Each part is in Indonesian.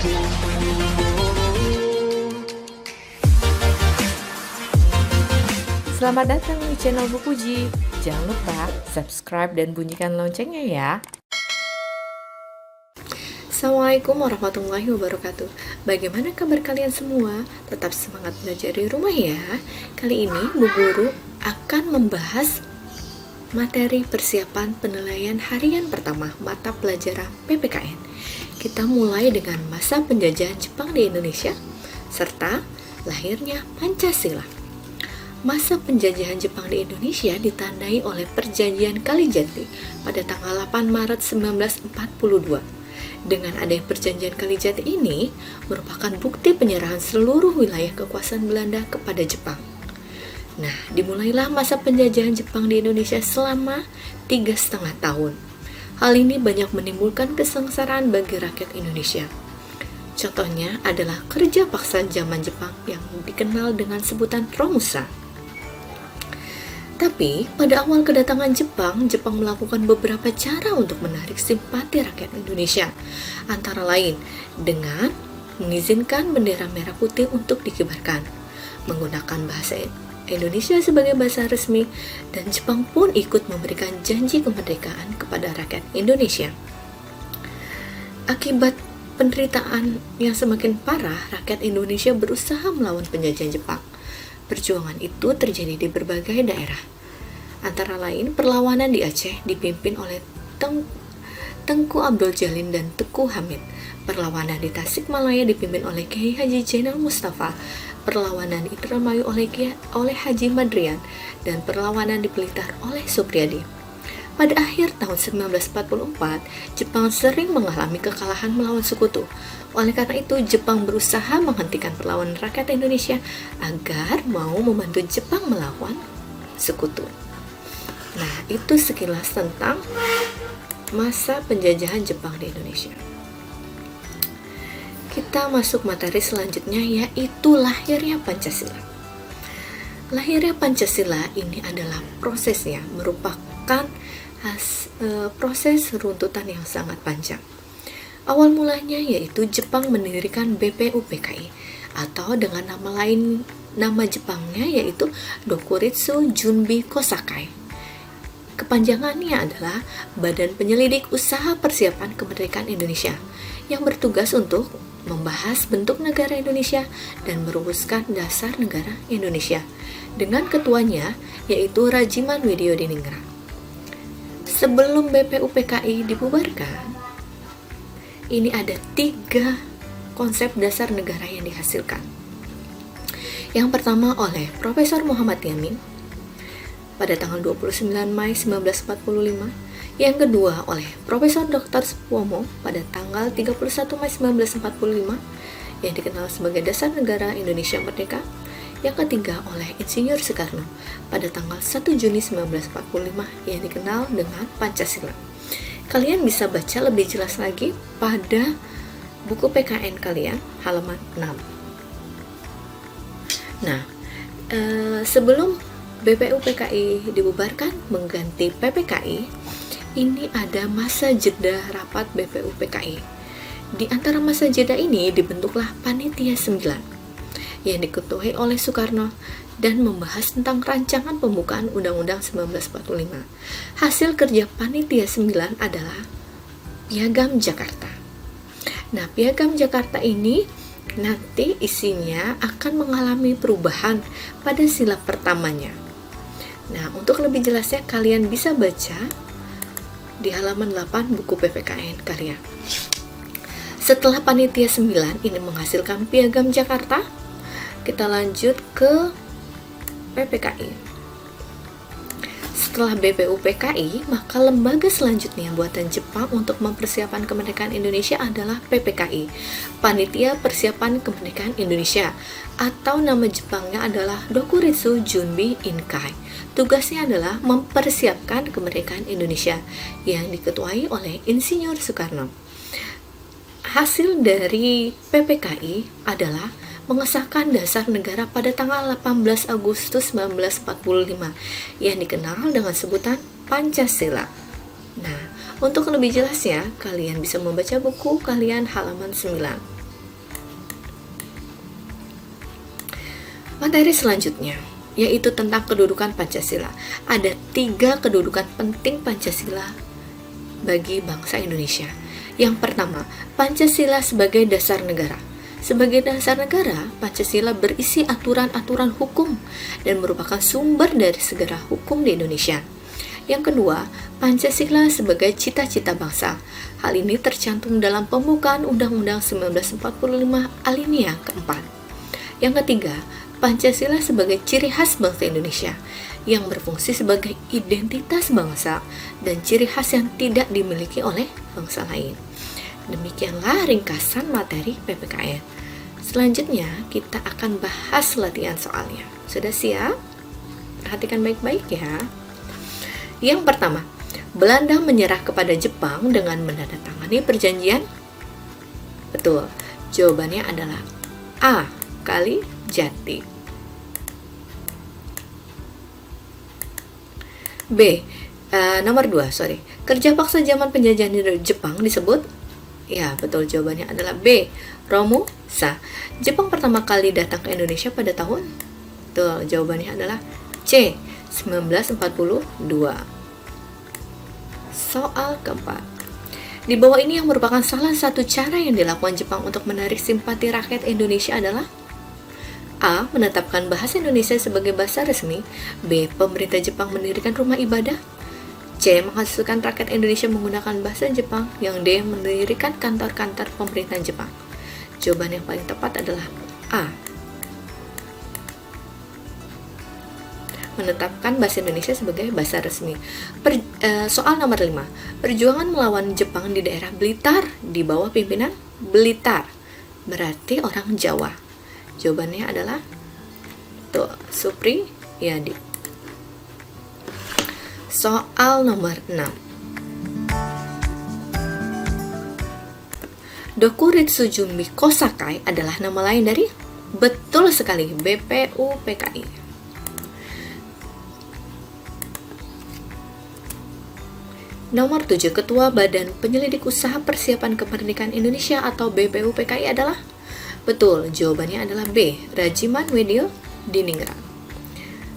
Selamat datang di channel Bu Puji. Jangan lupa subscribe dan bunyikan loncengnya ya. Assalamualaikum warahmatullahi wabarakatuh. Bagaimana kabar kalian semua? Tetap semangat belajar di rumah ya. Kali ini Bu Guru akan membahas materi persiapan penilaian harian pertama mata pelajaran PPKN. Kita mulai dengan masa penjajahan Jepang di Indonesia serta lahirnya Pancasila. Masa penjajahan Jepang di Indonesia ditandai oleh Perjanjian Kalijati pada tanggal 8 Maret 1942. Dengan adanya Perjanjian Kalijati ini merupakan bukti penyerahan seluruh wilayah kekuasaan Belanda kepada Jepang. Nah, dimulailah masa penjajahan Jepang di Indonesia selama 3,5 tahun. Hal ini banyak menimbulkan kesengsaraan bagi rakyat Indonesia. Contohnya adalah kerja paksa zaman Jepang yang dikenal dengan sebutan Romusa. Tapi, pada awal kedatangan Jepang melakukan beberapa cara untuk menarik simpati rakyat Indonesia, antara lain dengan mengizinkan bendera merah putih untuk dikibarkan, menggunakan bahasa Indonesia sebagai bahasa resmi, dan Jepang pun ikut memberikan janji kemerdekaan kepada rakyat Indonesia. Akibat penderitaan yang semakin parah, rakyat Indonesia berusaha melawan penjajahan Jepang. Perjuangan itu terjadi di berbagai daerah. Antara lain, perlawanan di Aceh dipimpin oleh Tengku Abdul Jalil dan Teku Hamid. Perlawanan di Tasikmalaya dipimpin oleh Kiai Haji Zainal Mustafa. Perlawanan di Indramayu oleh Haji Madrian, dan perlawanan di Blitar oleh Supriyadi. Pada akhir tahun 1944, Jepang sering mengalami kekalahan melawan sekutu. Oleh karena itu, Jepang berusaha menghentikan perlawanan rakyat Indonesia agar mau membantu Jepang melawan sekutu. Nah, itu sekilas tentang masa penjajahan Jepang di Indonesia. Kita masuk materi selanjutnya, yaitu lahirnya Pancasila. Lahirnya Pancasila ini adalah prosesnya, merupakan proses runtutan yang sangat panjang. Awal mulanya yaitu Jepang mendirikan BPUPKI, atau dengan nama Jepangnya yaitu Dokuritsu Junbi Kosakai. Kepanjangannya adalah Badan Penyelidik Usaha Persiapan Kemerdekaan Indonesia, yang bertugas untuk membahas bentuk negara Indonesia dan merumuskan dasar negara Indonesia, dengan ketuanya yaitu Rajiman Widyodiningrat. Sebelum BPUPKI dibubarkan, ini ada 3 konsep dasar negara yang dihasilkan. Yang pertama oleh Profesor Muhammad Yamin pada tanggal 29 Mei 1945, yang kedua oleh Profesor Dr. Supomo pada tanggal 31 Mei 1945 yang dikenal sebagai Dasar Negara Indonesia Merdeka, yang ketiga oleh Insinyur Soekarno pada tanggal 1 Juni 1945 yang dikenal dengan Pancasila. Kalian bisa baca lebih jelas lagi pada buku PKN kalian halaman 6. Nah, sebelum BPUPKI dibubarkan mengganti PPKI, ini ada masa jeda rapat BPUPKI. Di antara masa jeda ini dibentuklah Panitia 9 yang diketuai oleh Soekarno dan membahas tentang rancangan pembukaan Undang-Undang 1945. Hasil kerja Panitia 9 adalah Piagam Jakarta. Nah, Piagam Jakarta ini nanti isinya akan mengalami perubahan pada sila pertamanya. Nah, untuk lebih jelasnya kalian bisa baca di halaman 8 buku PPKN karya. Setelah Panitia 9 ini menghasilkan Piagam Jakarta, kita lanjut ke PPKI. Setelah BPUPKI, maka lembaga selanjutnya buatan Jepang untuk mempersiapkan kemerdekaan Indonesia adalah PPKI, Panitia Persiapan Kemerdekaan Indonesia, atau nama Jepangnya adalah Dokuritsu Junbi Inkai. Tugasnya adalah mempersiapkan kemerdekaan Indonesia yang diketuai oleh Insinyur Soekarno. Hasil dari PPKI adalah mengesahkan dasar negara pada tanggal 18 Agustus 1945 yang dikenal dengan sebutan Pancasila. Nah, untuk lebih jelasnya, kalian bisa membaca buku kalian halaman 9. Materi selanjutnya yaitu tentang kedudukan Pancasila. Ada 3 kedudukan penting Pancasila bagi bangsa Indonesia. Yang pertama, Pancasila sebagai dasar negara. Sebagai dasar negara, Pancasila berisi aturan-aturan hukum dan merupakan sumber dari segala hukum di Indonesia. Yang kedua, Pancasila sebagai cita-cita bangsa. Hal ini tercantum dalam pembukaan Undang-Undang 1945 alinea keempat. Yang ketiga, Pancasila sebagai ciri khas bangsa Indonesia yang berfungsi sebagai identitas bangsa dan ciri khas yang tidak dimiliki oleh bangsa lain. Demikianlah ringkasan materi PPKN. Selanjutnya kita akan bahas latihan soalnya. Sudah siap? Perhatikan baik-baik ya. Yang pertama, Belanda menyerah kepada Jepang dengan menandatangani perjanjian. Betul, jawabannya adalah A. Kalijati. B. Nomor 2, kerja paksa zaman penjajahan Jepang disebut? Ya, betul, jawabannya adalah B. Romusa. Jepang pertama kali datang ke Indonesia pada tahun? Betul, jawabannya adalah C. 1942. Soal keempat. Di bawah ini yang merupakan salah satu cara yang dilakukan Jepang untuk menarik simpati rakyat Indonesia adalah A. Menetapkan bahasa Indonesia sebagai bahasa resmi. B. Pemerintah Jepang mendirikan rumah ibadah. C. Menghasilkan rakyat Indonesia menggunakan bahasa Jepang. Yang D. Mendirikan kantor-kantor pemerintahan Jepang. Jawaban yang paling tepat adalah A. Menetapkan bahasa Indonesia sebagai bahasa resmi. Soal nomor 5. Perjuangan melawan Jepang di daerah Blitar di bawah pimpinan Blitar. Berarti orang Jawa. Jawabannya adalah Supriyadi. Soal nomor 6. Dokuritsuju Kosakai adalah nama lain dari? Betul sekali, BPUPKI. Nomor 7. Ketua Badan Penyelidik Usaha Persiapan Kemerdekaan Indonesia atau BPUPKI adalah? Betul, jawabannya adalah B. Rajiman Wedyo Diningrat.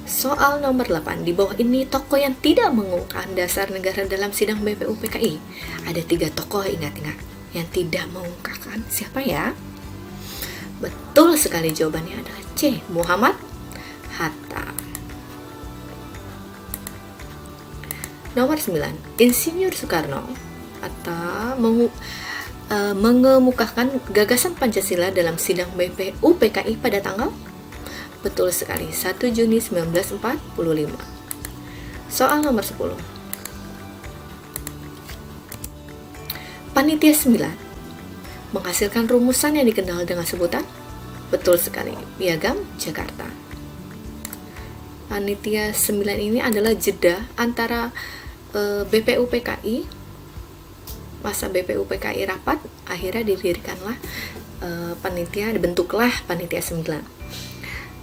Soal nomor 8. Di bawah ini tokoh yang tidak mengungkapkan dasar negara dalam sidang BPUPKI. Ada 3 tokoh, ingat-ingat, yang tidak mengungkapkan. Siapa ya? Betul sekali, jawabannya adalah C. Muhammad Hatta. Nomor 9. Insinyur Soekarno atau mengemukakan gagasan Pancasila dalam sidang BPUPKI pada tanggal? Betul sekali, 1 Juni 1945. Soal nomor 10. Panitia 9 menghasilkan rumusan yang dikenal dengan sebutan? Betul sekali, Piagam Jakarta. Panitia 9 ini adalah jeda antara BPUPKI, masa BPUPKI rapat, akhirnya dibentuklah panitia 9.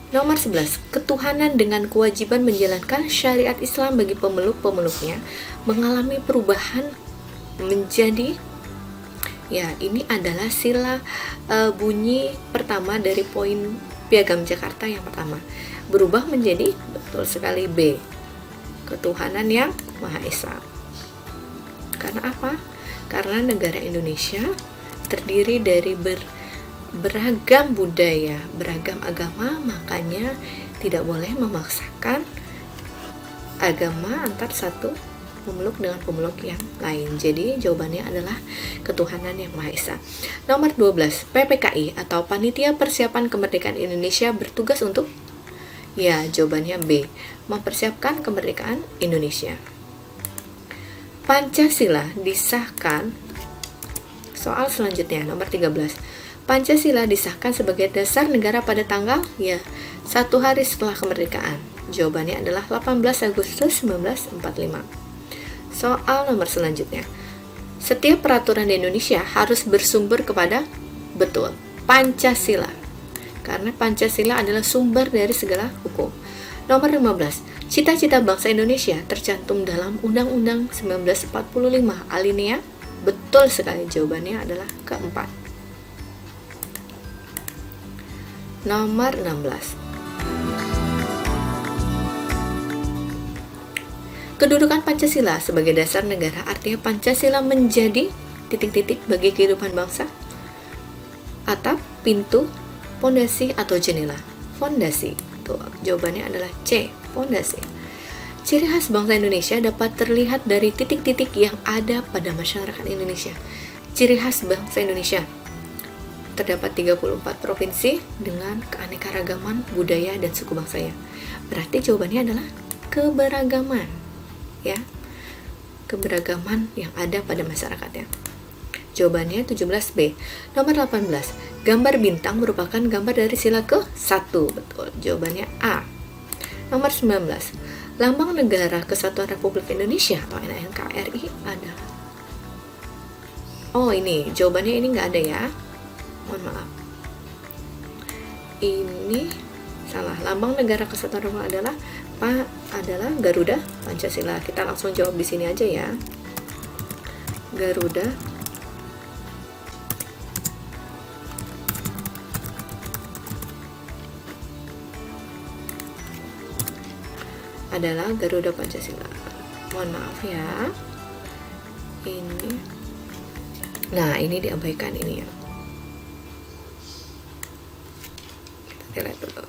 Nomor 11. Ketuhanan dengan kewajiban menjalankan syariat Islam bagi pemeluk-pemeluknya mengalami perubahan menjadi, ya, ini adalah sila bunyi pertama dari poin Piagam Jakarta yang pertama. Berubah menjadi, betul sekali, B. Ketuhanan yang Maha Esa. Karena apa? Karena negara Indonesia terdiri dari beragam budaya, beragam agama, makanya tidak boleh memaksakan agama antar satu pemeluk dengan pemeluk yang lain. Jadi jawabannya adalah ketuhanan yang Maha Esa. Nomor 12. PPKI atau Panitia Persiapan Kemerdekaan Indonesia bertugas untuk? Ya, jawabannya B. Mempersiapkan kemerdekaan Indonesia. Pancasila disahkan. Soal selanjutnya, nomor 13. Pancasila disahkan sebagai dasar negara pada tanggal? Ya, 1 hari setelah kemerdekaan. Jawabannya adalah 18 Agustus 1945. Soal nomor selanjutnya. Setiap peraturan di Indonesia harus bersumber kepada? Betul, Pancasila. Karena Pancasila adalah sumber dari segala hukum. Nomor 15. Cita-cita bangsa Indonesia tercantum dalam Undang-Undang 1945 alinea? Betul sekali, jawabannya adalah keempat. Nomor 16. Kedudukan Pancasila sebagai dasar negara, artinya Pancasila menjadi titik-titik bagi kehidupan bangsa. Atap, pintu, fondasi atau jendela. Fondasi. Tuh, jawabannya adalah C, fondasi. Ciri khas bangsa Indonesia dapat terlihat dari titik-titik yang ada pada masyarakat Indonesia. Ciri khas bangsa Indonesia. Terdapat 34 provinsi dengan keanekaragaman budaya dan suku bangsanya. Berarti jawabannya adalah keberagaman. Ya, keberagaman yang ada pada masyarakatnya. Jawabannya 17B. Nomor 18. Gambar bintang merupakan gambar dari sila ke-1. Betul. Jawabannya A. Nomor 19. Lambang Negara Kesatuan Republik Indonesia atau NKRI adalah. Oh, ini jawabannya ini nggak ada ya. Mohon maaf. Ini salah. Lambang Negara Kesatuan Republik adalah Garuda Pancasila. Kita langsung jawab di sini aja ya. Garuda adalah Garuda Pancasila. Mohon maaf ya. Ini. Nah, ini diabaikan ini ya. Kita lihat dulu.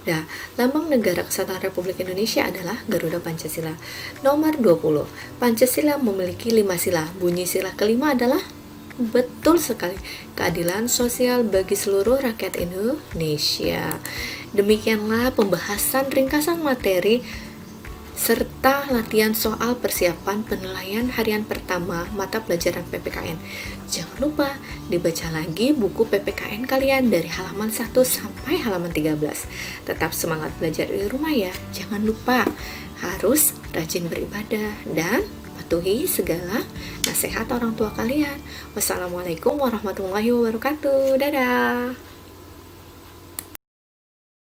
Nah, lambang negara kesatuan Republik Indonesia adalah Garuda Pancasila. Nomor 20. Pancasila memiliki 5 sila. Bunyi sila kelima adalah betul sekali, keadilan sosial bagi seluruh rakyat Indonesia. Demikianlah pembahasan ringkasan materi serta latihan soal persiapan penilaian harian pertama mata pelajaran PPKN. Jangan lupa dibaca lagi buku PPKN kalian dari halaman 1 sampai halaman 13. Tetap semangat belajar di rumah ya. Jangan lupa harus rajin beribadah dan patuhi segala nasihat orang tua kalian. Wassalamualaikum warahmatullahi wabarakatuh. Dadah.